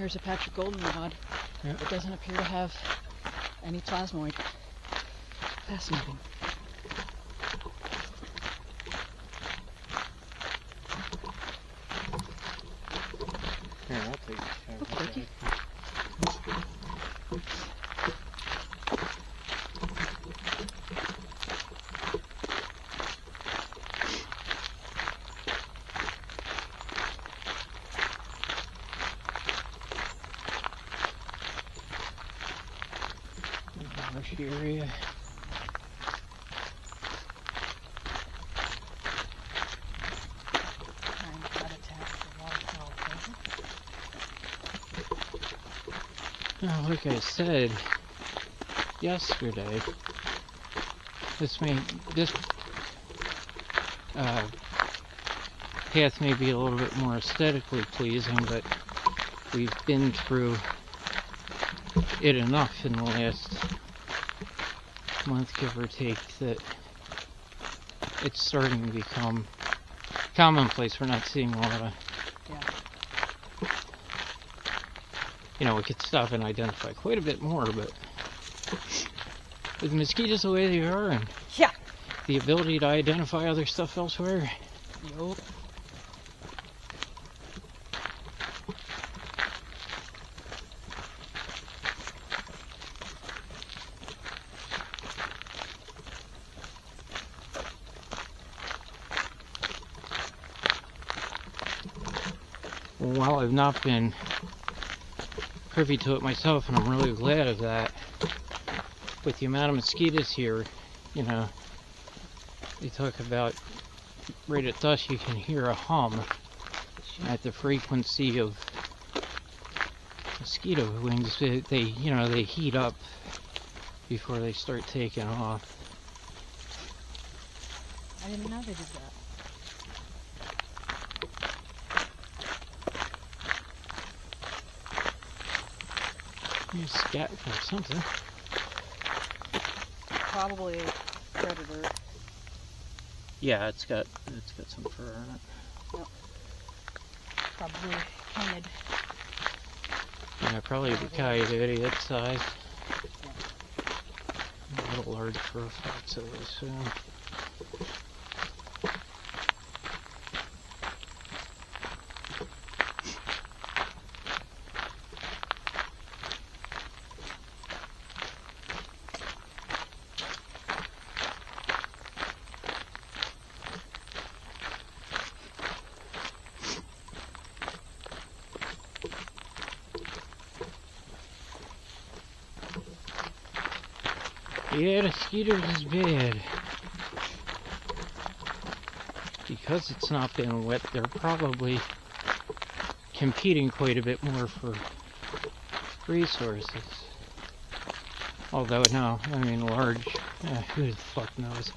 here's a patch of goldenrod. Yep. It doesn't appear to have any plasmoid. Fascinating. Here, I'll take this camera. Okay. Marsh area. Prime habitat for waterfowl present. Now, like I said yesterday, this path may be a little bit more aesthetically pleasing, but we've been through it enough in the last month, give or take, that it's starting to become commonplace. We're not seeing a lot of, we could stop and identify quite a bit more, but with mosquitoes the way they are and the ability to identify other stuff elsewhere. Nope. While I've not been privy to it myself, and I'm really glad of that, with the amount of mosquitoes here, they talk about right at dusk you can hear a hum at the frequency of mosquito wings. They heat up before they start taking off. I didn't know they did that. You scat or something. Probably a predator. Yeah, it's got some fur on it. Yep. Probably painted. Yeah, probably the coyote its size. Yeah. A little large for a fox, I would assume. Yeah, the mosquitoes is bad. Because it's not been wet, they're probably competing quite a bit more for resources. Although, no, large, who the fuck knows.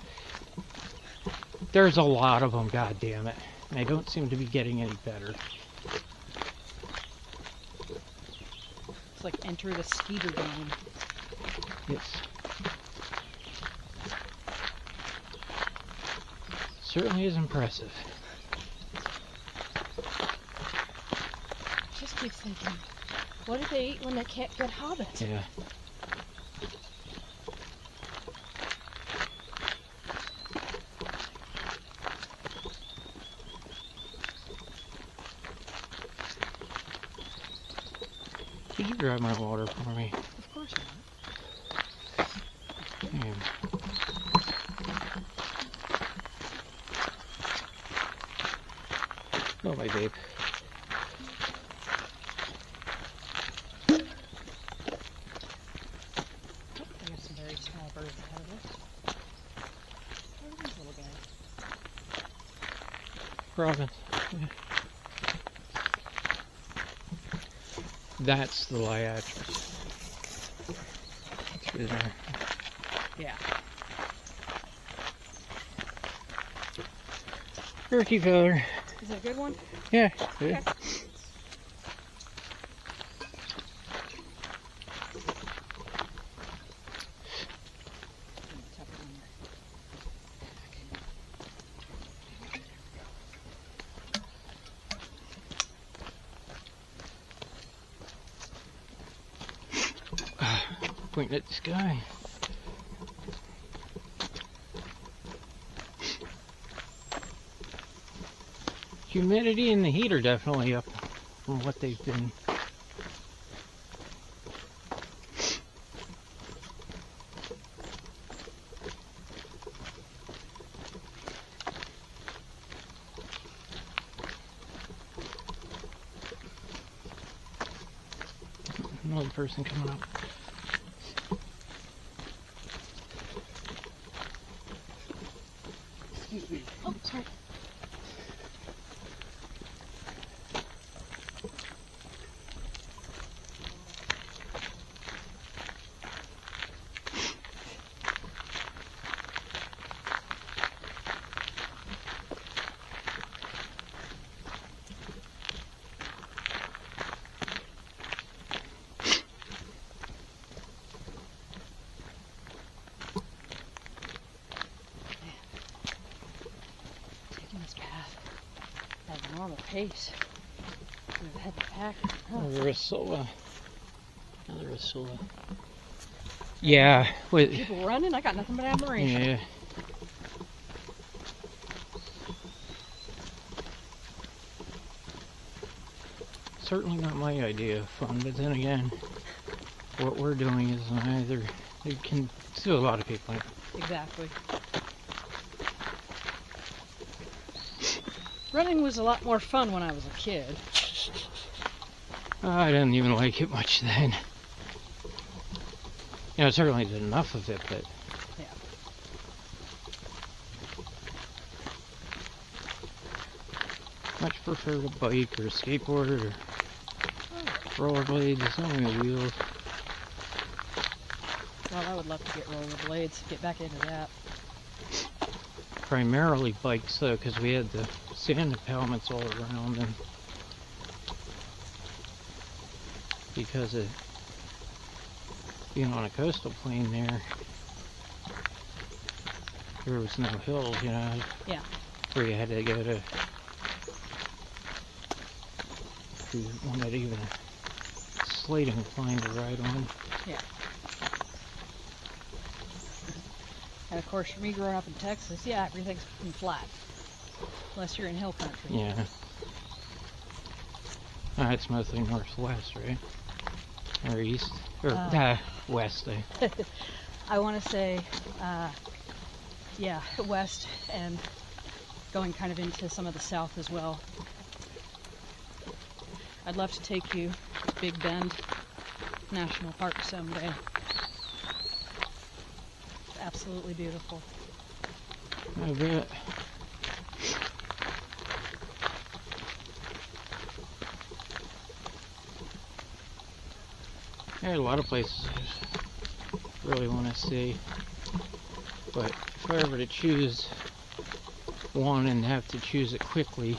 There's a lot of them, goddammit. And they don't seem to be getting any better. It's like enter the skeeter game. Yes. Certainly is impressive. Just keep thinking, what do they eat when they can't get hobbits? Yeah. Could you grab my water for me? Of course not. Damn. Oh, my babe. I got some very small birds ahead of us. What are these little guys? Robin. Yeah. That's the liatris. Through there. Yeah. Turkey feather. Is it a good one? Yeah. Okay. Yeah. pointing at the sky. Humidity and the heat are definitely up from what they've been. Another person coming up. Excuse me. Oh, sorry. Normal pace. We've had to pack. Another Ursula. Another Ursula. Yeah. Wait. People running, I got nothing but admiration. Yeah. Certainly not my idea of fun, but then again, what we're doing is neither. It can still a lot of people. Exactly. Running was a lot more fun when I was a kid. I didn't even like it much then. You know, I certainly did enough of it, but... Yeah. Much prefer to bike or skateboard or rollerblades, so many wheels. Well, I would love to get rollerblades, get back into that. Primarily bikes though, because we had the sand impoundments all around, and because of being on a coastal plain there was no hills, you know. Yeah. Where you had to go to, if you wanted even a slight incline to ride on. Yeah. And of course, for me growing up in Texas, yeah, everything's flat. Unless you're in hill country. Yeah. It's mostly northwest, right? Or east? Or west, I want to say, yeah, west and going kind of into some of the south as well. I'd love to take you to Big Bend National Park someday. It's absolutely beautiful. I bet. There are a lot of places I really want to see, but if I were to choose one and have to choose it quickly,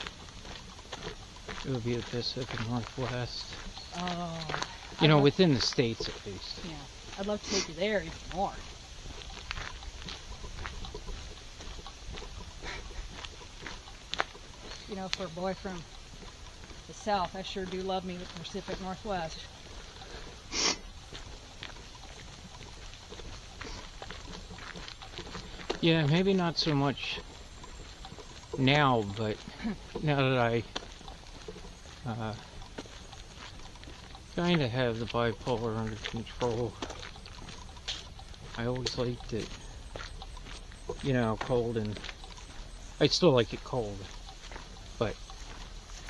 it would be the Pacific Northwest. Oh. You know, within the states at least. Yeah, I'd love to take you there even more. You know, for a boy from the south, I sure do love me the Pacific Northwest. Yeah, maybe not so much now, but now that I kind of have the bipolar under control, I always liked it, you know, cold, and I still like it cold, but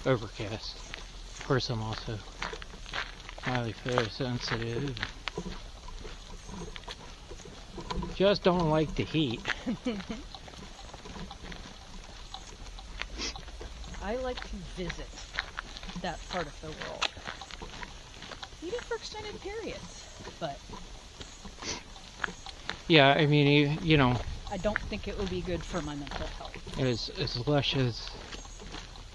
overcast. Of course, I'm also highly photosensitive. Just don't like the heat. I like to visit that part of the world. Even for extended periods. But yeah, I mean, you know, I don't think it would be good for my mental health. As lush as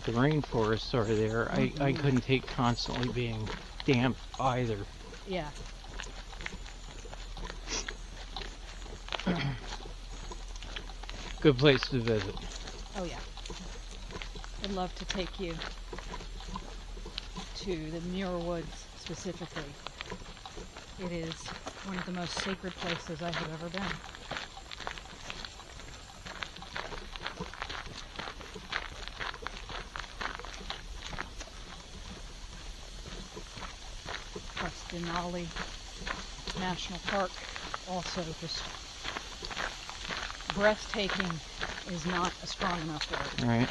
the rainforests are there, I couldn't take constantly being damp either. Yeah. Good place to visit. Oh yeah. I'd love to take you to the Muir Woods specifically. It is one of the most sacred places I have ever been. Plus Denali National Park, also just breathtaking is not a strong enough word. Right.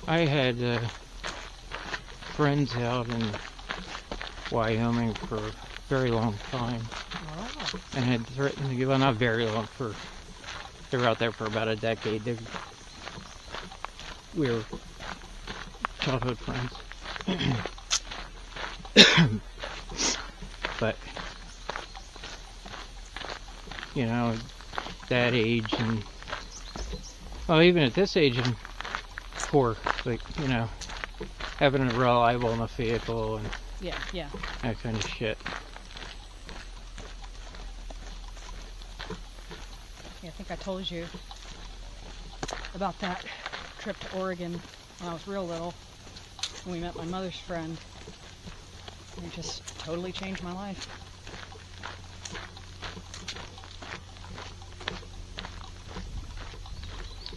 I had friends out in Wyoming for a very long time, Oh. and had threatened to give, well, not very long, they were out there for about a decade. We were childhood friends. But, you know, that age, and, well, even at this age, and poor, like, you know, having a reliable enough vehicle and Yeah. that kind of shit. Yeah, I think I told you about that trip to Oregon when I was real little, when we met my mother's friend. It just totally changed my life.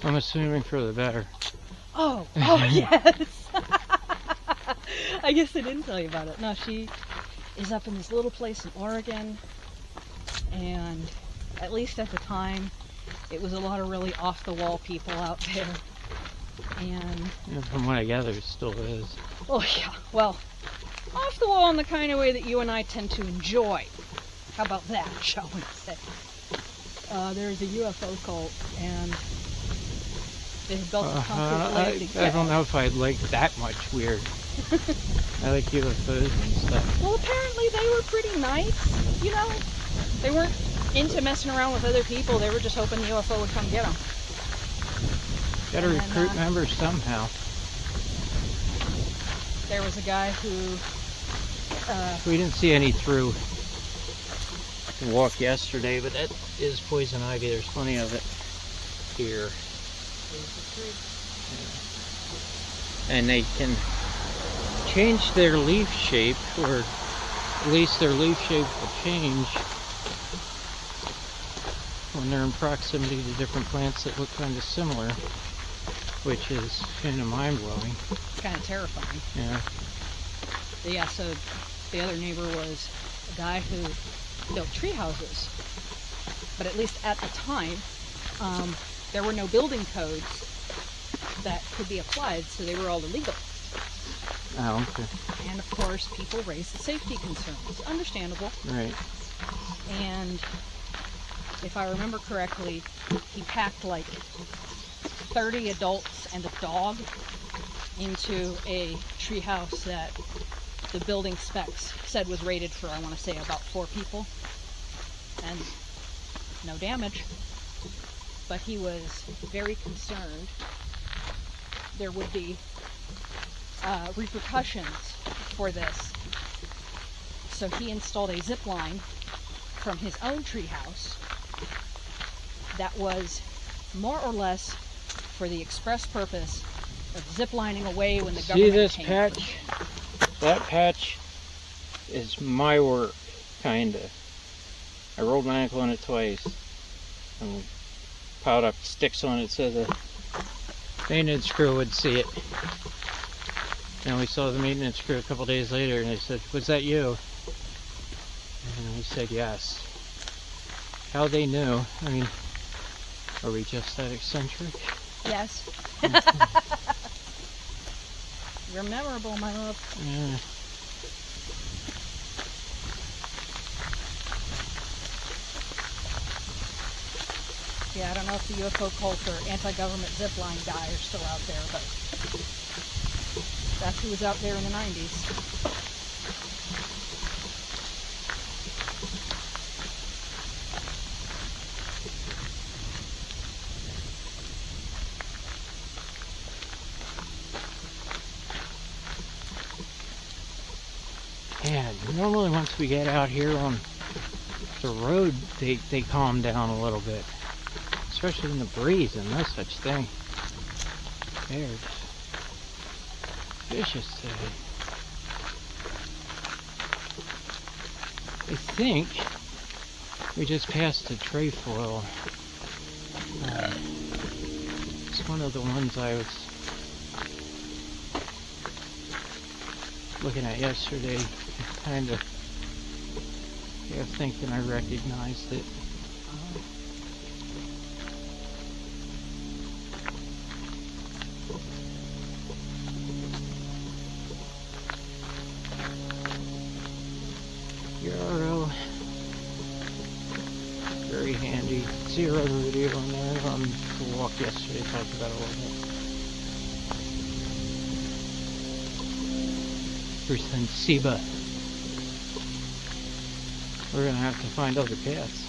I'm assuming for the better. Oh, yes. I guess I didn't tell you about it. No, she is up in this little place in Oregon, and at least at the time, it was a lot of really off-the-wall people out there. And Yeah, from what I gather, it still is. oh yeah, well, off the wall in the kind of way that you and I tend to enjoy. How about that, shall we say? There's a UFO cult, and they've built a concrete landing. I don't know if I'd like that much weird. I like UFOs and stuff. Well, apparently they were pretty nice, you know? They weren't into messing around with other people. They were just hoping the UFO would come get them. Gotta recruit members somehow. There was a guy who... we didn't see any through the walk yesterday, but that is poison ivy. There's plenty of it here. Yeah. And they can change their leaf shape, or at least their leaf shape will change when they're in proximity to different plants that look kind of similar, which is kind of mind-blowing. Kind of terrifying. Yeah. Yeah, so the other neighbor was a guy who built tree houses. But at least at the time, there were no building codes that could be applied, so they were all illegal. Oh, okay. And of course, people raised safety concerns. Understandable. Right. And if I remember correctly, he packed like 30 adults and a dog into a treehouse that the building specs said was rated for, I want to say, about 4 people. And no damage. But he was very concerned there would be repercussions for this. So he installed a zip line from his own treehouse that was more or less for the express purpose of ziplining away when the government See this came. patch? That patch is my work, kinda. I rolled my ankle on it twice and piled up sticks on it so the maintenance crew would see it. And we saw the maintenance crew a couple days later, and they said, "Was that you?" And we said, "Yes." How they knew? I mean, are we just that eccentric? Yes. You're memorable, my love. Yeah. Yeah, I don't know if the UFO cult or anti-government zipline guy are still out there, but that's who was out there in the 90s. Yeah, normally once we get out here on the road, they calm down a little bit. Especially in the breeze and no such thing. They're just vicious today. I think we just passed a trefoil. It's one of the ones I was looking at yesterday, kind of thinking I recognized it. Yarrow, very handy. See your other video on there on the walk yesterday, talked about it a little bit. For Sensiba. We're gonna have to find other paths.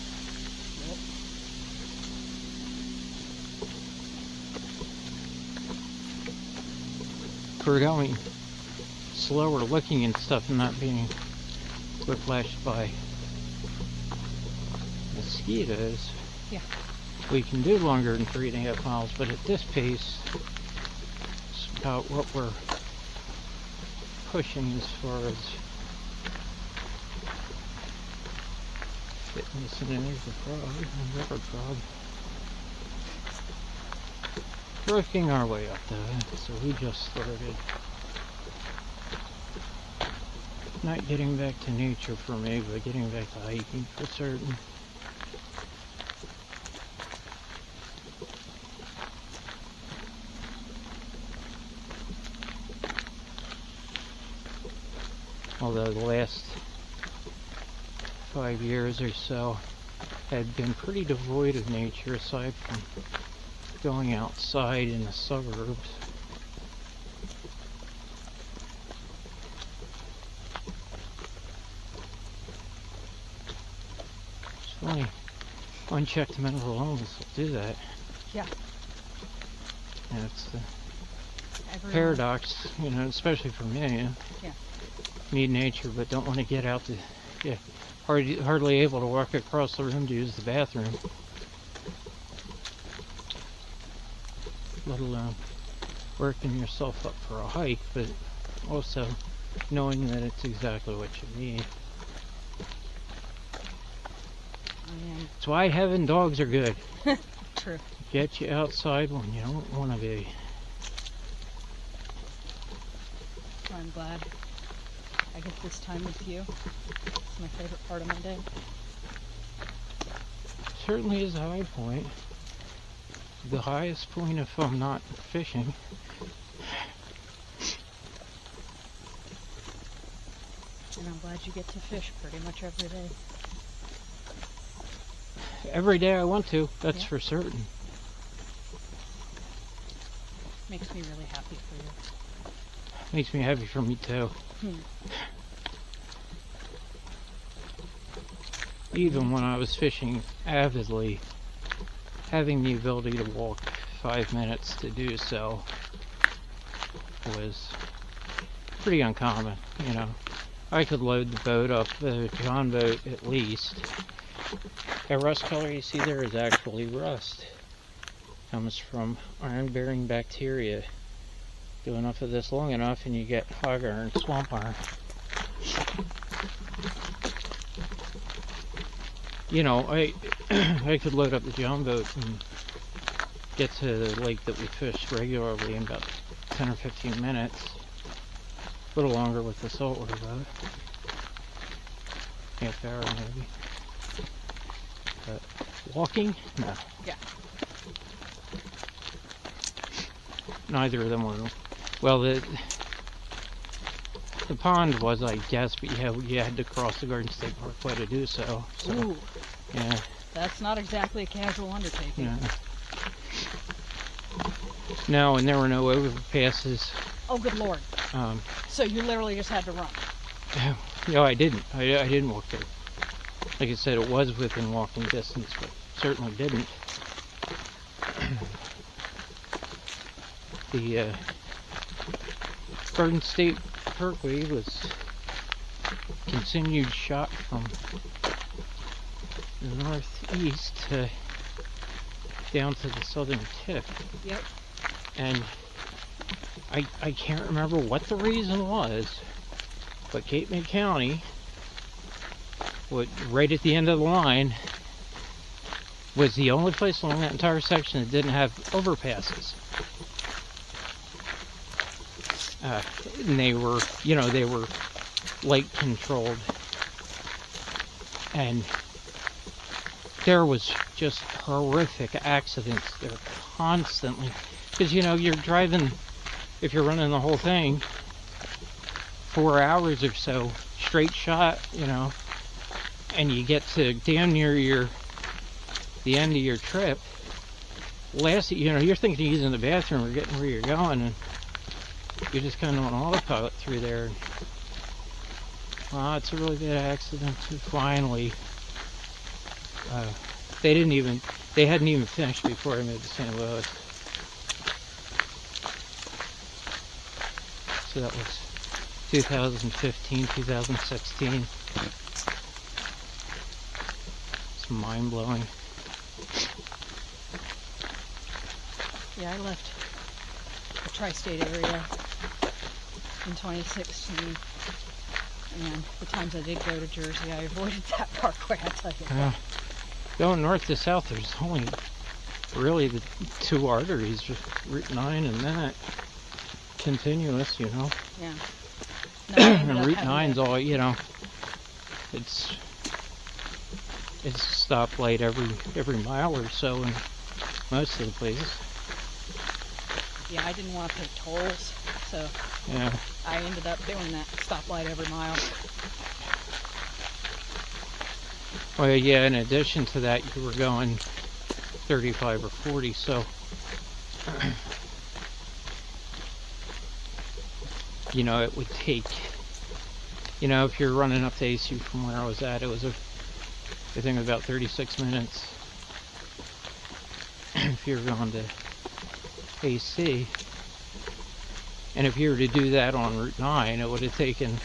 Yep. We're going slower looking and stuff and not being whiplashed by mosquitoes. Yeah. We can do longer than 3.5 miles, but at this pace, it's about what we're pushing as far as fitness. And there's the frog, the river frog. Working our way up though, so we just started. Not getting back to nature for me, but getting back to hiking for certain. Although the last 5 years or so had been pretty devoid of nature aside from going outside in the suburbs. It's funny, unchecked mental illness will do that. Yeah. And it's the Everyone. paradox, you know, especially for me. Yeah. Need nature, but don't want to get out to, hardly able to walk across the room to use the bathroom. Let alone working yourself up for a hike, but also knowing that it's exactly what you need. That's why having dogs are good. True. Get you outside when you don't want to be. I'm glad I get this time with you. It's my favorite part of my day. Certainly is a high point. The highest point if I'm not fishing. And I'm glad you get to fish pretty much every day. Every day I want to, that's Yeah. for certain. Makes me really happy for you. Makes me happy for me too. Even when I was fishing avidly, having the ability to walk 5 minutes to do so was pretty uncommon, you know. I could load the boat up, the John boat at least. That rust color you see there is actually rust. Comes from iron-bearing bacteria. Do enough of this long enough and you get hog iron, swamp iron. You know, I could load up the John boat and get to the lake that we fish regularly in about 10 or 15 minutes. A little longer with the saltwater boat. Half hour maybe. But walking? No. Yeah. Neither of them were. Well, the pond was, I guess, but you had to cross the Garden State Parkway to do so. Ooh. Yeah. That's not exactly a casual undertaking. Yeah. No, and there were no overpasses. Oh, good Lord. So you literally just had to run. No, I didn't. I didn't walk there. Like I said, it was within walking distance, but certainly didn't. The Garden State Parkway was continued shot from the northeast down to the southern tip. Yep. And I can't remember what the reason was, but Cape May County right at the end of the line was the only place along that entire section that didn't have overpasses. And they were, they were light controlled. And there was just horrific accidents there constantly. Because, you're driving, if you're running the whole thing, 4 hours or so, straight shot, and you get to damn near the end of your trip. You're thinking of using the bathroom or getting where you're going, and you're just kind of on autopilot through there. It's a really bad accident. Finally, they hadn't even finished before I moved to St. Louis. So that was 2015, 2016. It's mind-blowing. Yeah, I left the tri-state area in 2016, and the times I did go to Jersey, I avoided that parkway, I'll tell you. Yeah. Going north to south, there's only really the two arteries, just Route 9 and that. Continuous, Yeah. No, and Route 9's all, it's a stoplight every mile or so in most of the places. Yeah, I didn't want to pay tolls, so yeah. I ended up doing that stoplight every mile. Well, yeah, in addition to that, you were going 35 or 40, so it would take, if you're running up to ASU from where I was at, it was I think about 36 minutes. If you're going to AC, and if you were to do that on Route 9, it would have taken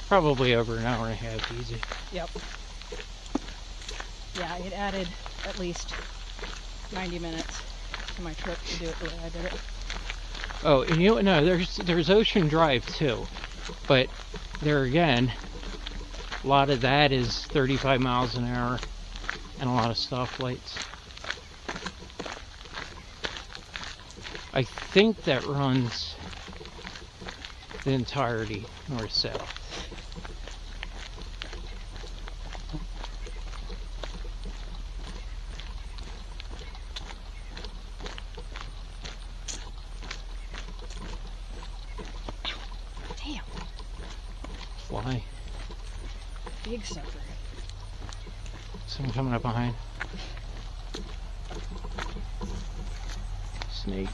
probably over an hour and a half easy. Yep. Yeah, it added at least 90 minutes to my trip to do it the way I did it. Oh, and there's Ocean Drive too, but there again, a lot of that is 35 miles an hour and a lot of stoplights. I think that runs the entirety north-south. Damn. Why? Big sucker. Someone coming up behind. Snake.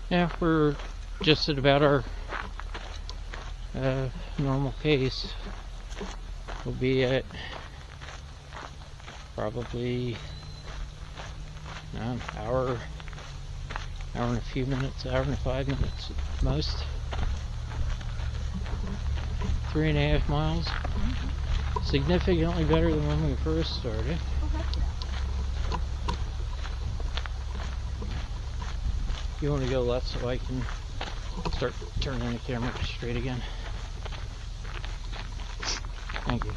Yeah, we're just at about our normal pace. We'll be at probably an hour and a few minutes, hour and 5 minutes at most. 3.5 miles. Significantly better than when we first started. You want to go left so I can start turning the camera straight again? Thank you.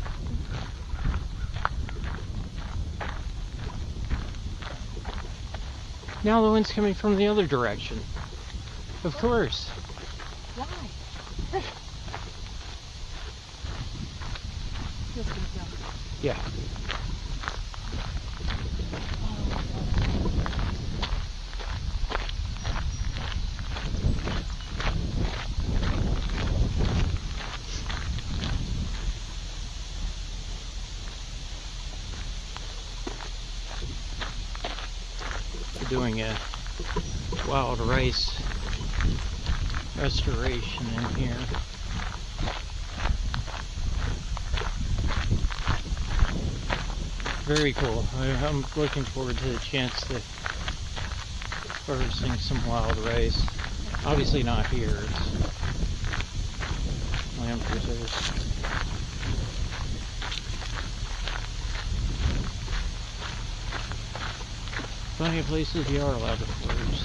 Now the wind's coming from the other direction. Of course. Why? Yeah. We're doing a wild rice restoration in here. Very cool. I'm looking forward to the chance to harvesting some wild rice. Obviously not here. It's land preserves. Plenty of places you are allowed to forage. So.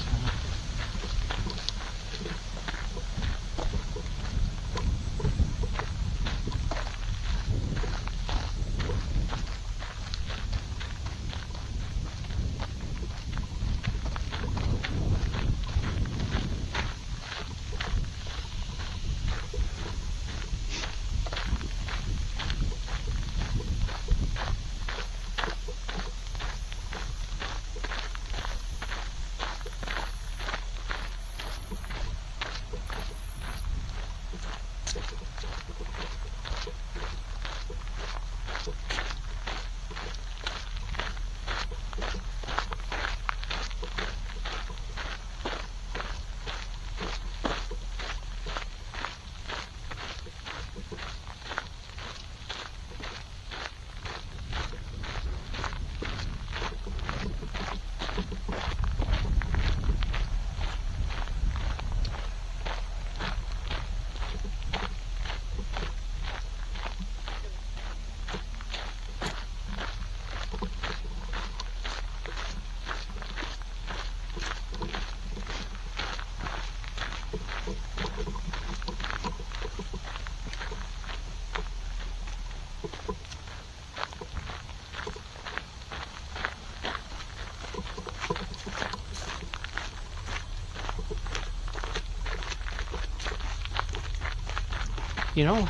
You know,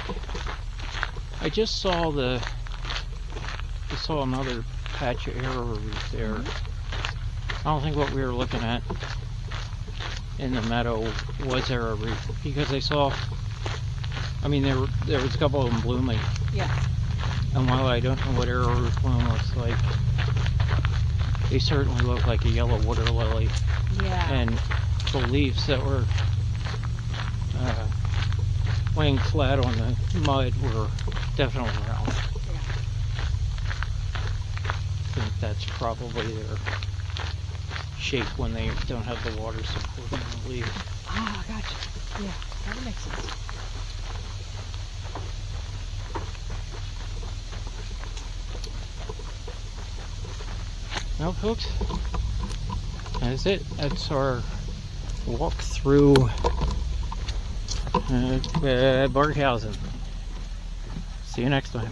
I just saw another patch of arrowroot there. I don't think what we were looking at in the meadow was arrowroot, because I saw, I mean, there was a couple of them blooming. Yeah. And while I don't know what arrowroot bloom looks like, they certainly look like a yellow water lily. Yeah. And the leaves that were laying flat on the mud were definitely round. Yeah. I think that's probably their shape when they don't have the water supporting the leaf. Ah, gotcha. Yeah, that would make sense. Well, folks, that's it. That's our walk through Barkhausen. See you next time.